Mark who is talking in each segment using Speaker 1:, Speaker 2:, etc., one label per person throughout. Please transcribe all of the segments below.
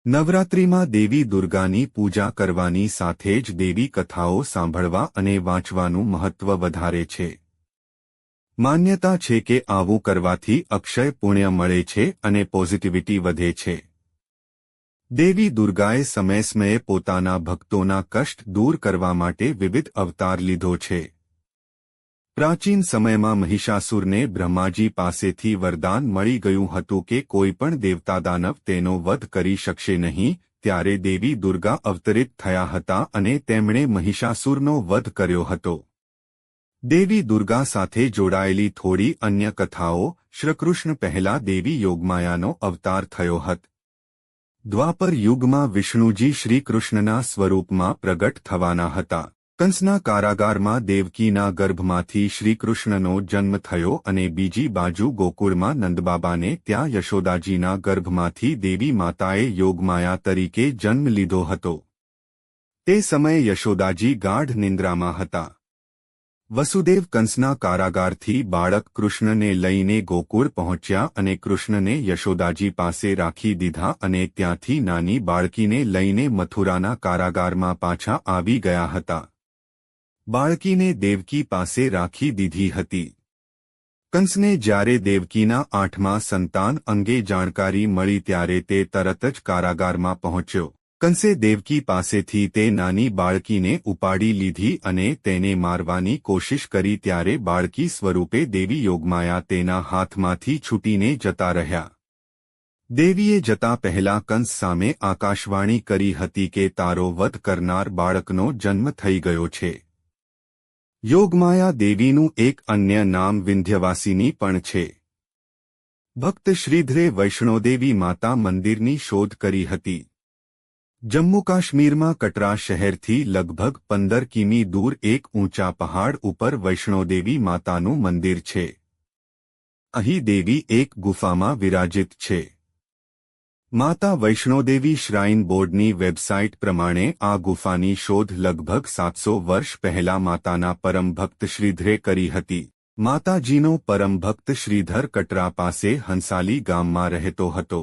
Speaker 1: નવરાત્રિમાં દેવી દુર્ગાની પૂજા કરવાની સાથે જ દેવી કથાઓ સાંભળવા અને વાંચવાનું મહત્વ વધારે છે. માન્યતા છે કે આવું કરવાથી અક્ષય પુણ્ય મળે છે અને પોઝિટિવિટી વધે છે. દેવી દુર્ગાએ સમય સમયે પોતાના ભક્તોના કષ્ટ દૂર કરવા માટે વિવિધ અવતાર લીધો છે. પ્રાચીન સમયમાં મહિષાસુરને બ્રહ્માજી પાસેથી વરદાન મળી ગયું હતું કે કોઈ પણ દેવતા દાનવ તેનો વધ કરી શકશે નહીં, ત્યારે દેવી દુર્ગા અવતરિત થયા હતા અને તેમણે મહિષાસુરનો વધ કર્યો હતો. દેવી દુર્ગા સાથે જોડાયેલી થોડી અન્ય કથાઓ. શ્રીકૃષ્ણ પહેલા દેવી યોગમાયાનો અવતાર થયો હતો. દ્વાપર યુગમાં વિષ્ણુજી શ્રીકૃષ્ણના સ્વરૂપમાં પ્રગટ થવાના હતા. કંસના કારાગારમાં દેવકીના ગર્ભમાંથી શ્રીકૃષ્ણનો જન્મ થયો અને બીજી બાજુ ગોકુળમાં નંદબાબાને ત્યાં યશોદાજીના ગર્ભમાંથી દેવી માતાએ યોગમાયા તરીકે જન્મ લીધો હતો. તે સમયે યશોદાજી ગાઢ નિંદ્રામાં હતા. વસુદેવ કંસના કારાગારથી બાળક કૃષ્ણને લઈને ગોકુળ પહોંચ્યા અને કૃષ્ણને યશોદાજી પાસે રાખી દીધા અને ત્યાંથી નાની બાળકીને લઈને મથુરાના કારાગારમાં પાછા આવી ગયા હતા. બાળકીને દેવકી પાસે રાખી દીધી હતી. કંસને જ્યારે દેવકીના 8મા સંતાન અંગે જાણકારી મળી ત્યારે તે તરત જ કારાગારમાં પહોંચ્યો. કંસે દેવકી પાસેથી તે નાની બાળકીને ઉપાડી લીધી અને તેને મારવાની કોશિશ કરી ત્યારે બાળકી સ્વરૂપે દેવી યોગમાયા તેના હાથમાંથી છૂટીને જતા રહ્યા. દેવીએ જતા પહેલા કંસ સામે આકાશવાણી કરી હતી કે તારો વધ કરનાર બાળકનો જન્મ થઈ ગયો છે. યોગમાયા દેવીનું એક અન્ય નામ વિંધ્યવાસિની પણ છે. ભક્ત શ્રીધરે વૈષ્ણોદેવી માતા મંદિરની શોધ કરી હતી. જમ્મુ કાશ્મીરમાં કટરા શહેરથી લગભગ 15 કિમી દૂર એક ઊંચા પહાડ ઉપર વૈષ્ણોદેવી માતાનું મંદિર છે. અહીં દેવી એક ગુફામાં વિરાજિત છે. માતા વૈષ્ણોદેવી શ્રાઇન બોર્ડની વેબસાઇટ પ્રમાણે આ ગુફાની શોધ લગભગ 700 વર્ષ પહેલા માતાના પરમ ભક્ત શ્રીધરે કરી હતી. માતાજીનો પરમ ભક્ત શ્રીધર કટરા પાસે હંસાલી ગામમાં રહેતો હતો.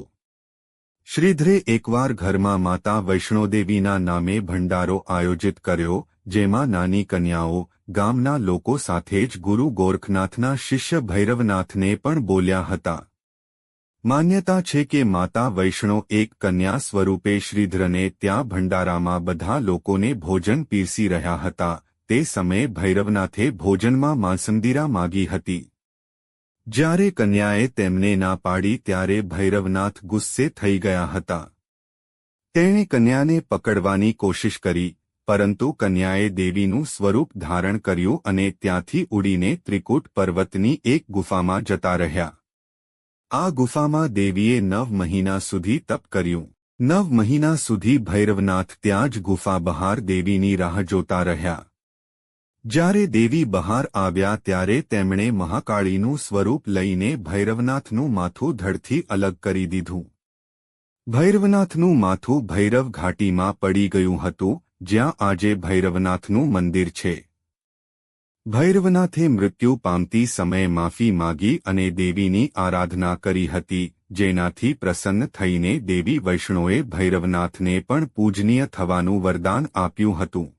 Speaker 1: શ્રીધરે એકવાર ઘરમાં માતા વૈષ્ણોદેવીના નામે ભંડારો આયોજિત કર્યો, જેમાં નાની કન્યાઓ, ગામના લોકો સાથે જ ગુરુ ગોરખનાથના શિષ્ય ભૈરવનાથને પણ બોલ્યા હતા. માન્યતા છે કે માતા વૈષ્ણો એક કન્યા સ્વરૂપે શ્રીધરને ત્યાં ભંડારામાં બધા લોકોને ભોજન પીરસી રહ્યા હતા. તે સમયે ભૈરવનાથે ભોજનમાં માંસંદીરા માગી હતી. જ્યારે કન્યાએ તેમને ના પાડી ત્યારે ભૈરવનાથ ગુસ્સે થઈ ગયા હતા. તેણે કન્યાને પકડવાની કોશિશ કરી, પરંતુ કન્યાએ દેવીનું સ્વરૂપ ધારણ કર્યું અને ત્યાંથી ઉડીને ત્રિકૂટ પર્વતની એક ગુફામાં જતા રહ્યા. આ ગુફામાં દેવીએ 9 મહિના સુધી તપ કર્યું. 9 મહિના સુધી ભૈરવનાથ ત્યાં જ ગુફા બહાર દેવીની રાહ જોતા રહ્યા. જ્યારે દેવી બહાર આવ્યા ત્યારે તેમણે મહાકાળીનું સ્વરૂપ લઈને ભૈરવનાથનું માથું ધડથી અલગ કરી દીધું. ભૈરવનાથનું માથું ભૈરવ ઘાટીમાં પડી ગયું હતું, જ્યાં આજે ભૈરવનાથનું મંદિર છે. ભૈરવનાથે મૃત્યુ પામતી સમયે માફી માગી અને દેવીની આરાધના કરી હતી, જેનાથી પ્રસન્ન થઈને દેવી વૈષ્ણોએ ભૈરવનાથને પણ પૂજનીય થવાનું વરદાન આપ્યું હતું.